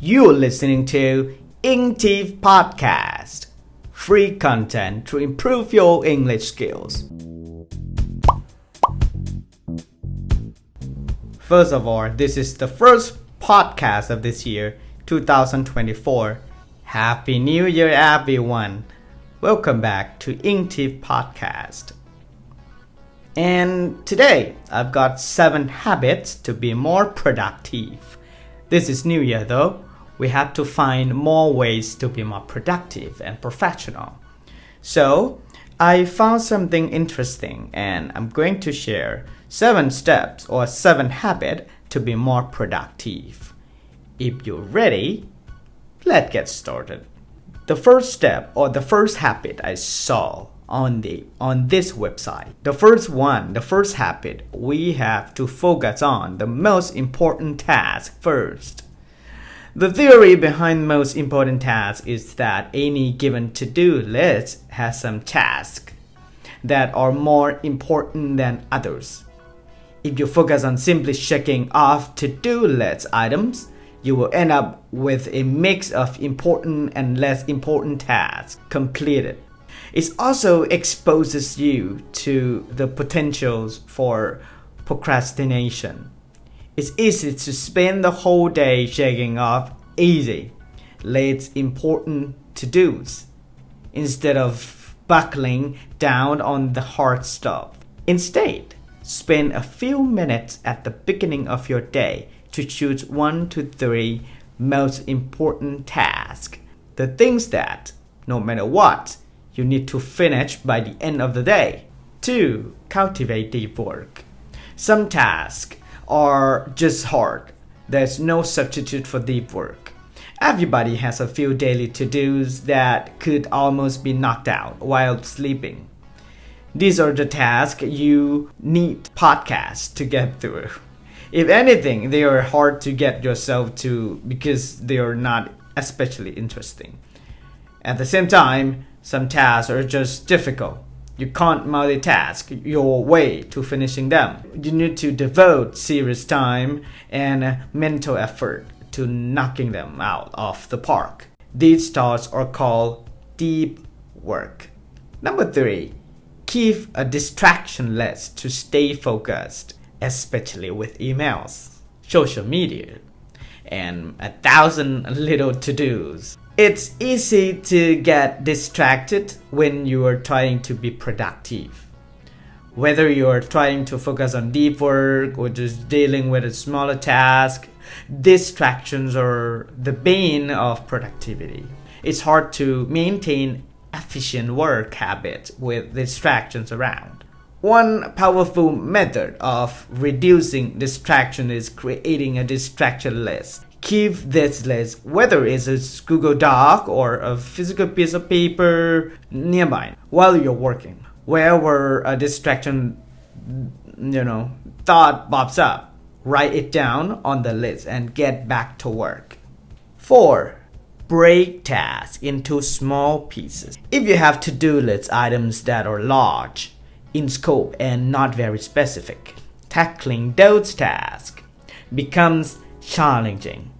You're listening to ENGTEVE Podcast, free content to improve your English skills. First of all, this is the first podcast of this year, 2024. Happy New Year, everyone. Welcome back to ENGTEVE Podcast. And today, I've got 7 habits to be more productive. This is New Year though. We have to find more ways to be more productive and professional. So, I found something interesting and I'm going to share 7 steps or 7 habits to be more productive. If you're ready, let's get started. The first step or the first habit I saw on this website. The first habit, we have to focus on the most important task first. The theory behind most important tasks is that any given to-do list has some tasks that are more important than others. If you focus on simply checking off to-do list items, you will end up with a mix of important and less important tasks completed. It also exposes you to the potentials for procrastination. It's easy to spend the whole day checking off less important to-dos instead of buckling down on the hard stuff. Instead, spend a few minutes at the beginning of your day to choose 1 to 3 most important tasks, the things that, no matter what, you need to finish by the end of the day. 2. Cultivate deep work. Some tasks are just hard. There's no substitute for deep work. Everybody has a few daily to-dos that could almost be knocked out while sleeping. These are the tasks you need podcasts to get through. If anything, they are hard to get yourself to because they are not especially interesting. At the same time, some tasks are just difficult. You can't multitask your way to finishing them. You need to devote serious time and mental effort to knocking them out of the park. These tasks are called deep work. Number 3, keep a distraction list to stay focused, especially with emails, social media, and 1,000 little to-dos. It's easy to get distracted when you are trying to be productive. Whether you are trying to focus on deep work or just dealing with a smaller task, distractions are the bane of productivity. It's hard to maintain efficient work habits with distractions around. One powerful method of reducing distraction is creating a distraction list. Keep this list, whether it's a Google Doc or a physical piece of paper, nearby while you're working. Wherever a distraction, thought pops up, write it down on the list and get back to work. 4. Break tasks into small pieces. If you have to-do list items that are large in scope and not very specific, tackling those tasks becomes challenging.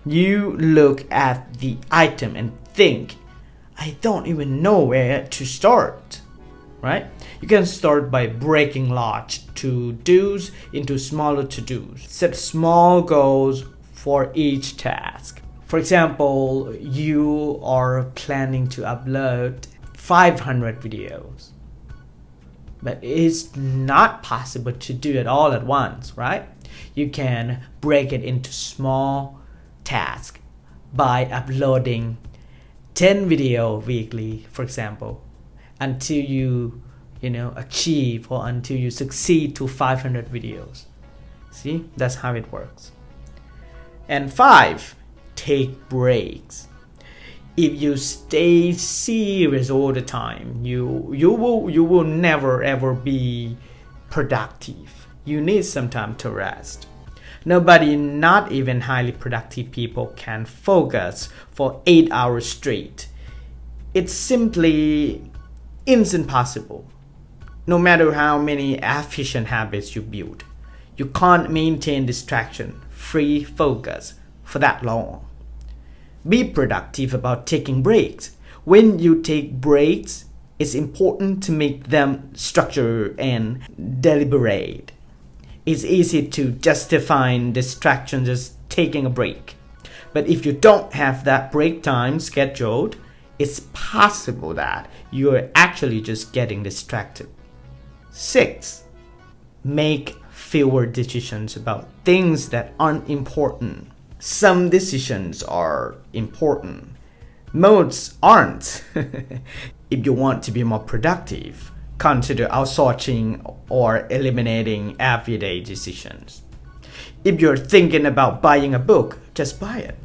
You look at the item and think, I don't even know where to start, right? You can start by breaking large to-dos into smaller to-dos. Set small goals for each task. For example, you are planning to upload 500 videos, but it's not possible to do it all at once, right? You can break it into small tasks by uploading 10 videos weekly, for example, until you achieve or until you succeed to 500 videos. See, that's how it works. And 5, take breaks. If you stay serious all the time, you will never ever be productive. You need some time to rest. Nobody, not even highly productive people, can focus for 8 hours straight. It's simply impossible. No matter how many efficient habits you build, you can't maintain distraction-free focus for that long. Be productive about taking breaks. When you take breaks, it's important to make them structured and deliberate. It's easy to justify distraction just taking a break. But if you don't have that break time scheduled, it's possible that you're actually just getting distracted. 6. Make fewer decisions about things that aren't important. Some decisions are important. Most aren't. If you want to be more productive, consider outsourcing or eliminating everyday decisions. If you're thinking about buying a book, just buy it.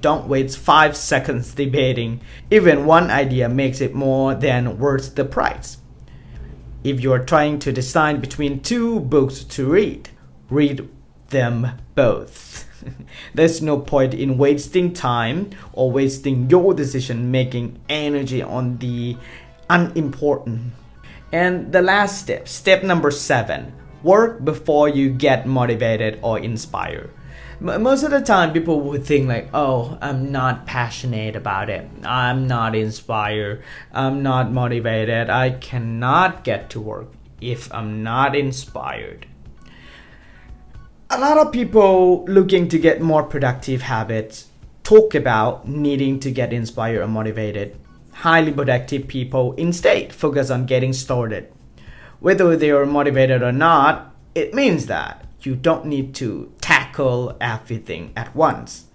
Don't waste 5 seconds debating. Even one idea makes it more than worth the price. If you're trying to decide between 2 books to read them both. There's no point in wasting time or wasting your decision-making energy on the unimportant. And the last step number 7, work before you get motivated or inspired. Most of the time, people would think like, oh, I'm not passionate about it. I'm not inspired. I'm not motivated. I cannot get to work if I'm not inspired. A lot of people looking to get more productive habits talk about needing to get inspired or motivated. Highly productive people instead focus on getting started. Whether they are motivated or not, it means that you don't need to tackle everything at once.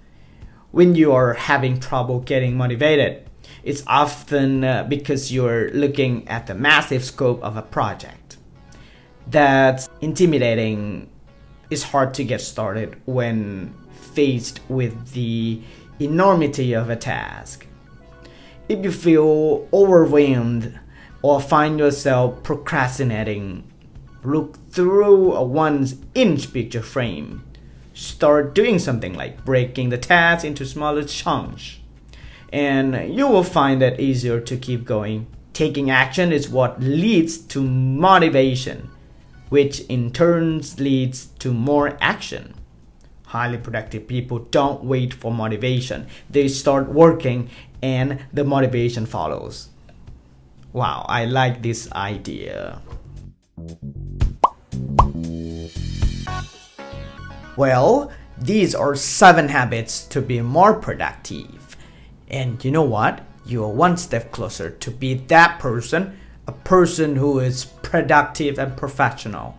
When you are having trouble getting motivated, it's often because you're looking at the massive scope of a project. That's intimidating. It's hard to get started when faced with the enormity of a task. If you feel overwhelmed or find yourself procrastinating, look through a 1-inch picture frame. Start doing something like breaking the task into smaller chunks. And you will find that easier to keep going. Taking action is what leads to motivation, which in turn leads to more action. Highly productive people don't wait for motivation. They start working and the motivation follows. Wow, I like this idea. Well, these are 7 habits to be more productive. And you know what? You are one step closer to be that person, a person who is productive and professional.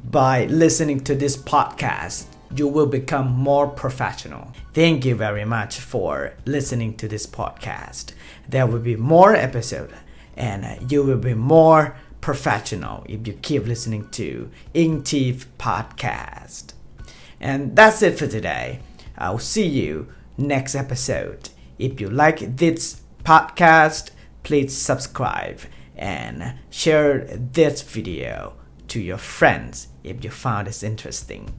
By listening to this podcast, you will become more professional. Thank you very much for listening to this podcast. There will be more episodes and you will be more professional if you keep listening to ENGTEVE Podcast. And that's it for today. I'll see you next episode. If you like this podcast, please subscribe and share this video to your friends if you found this interesting.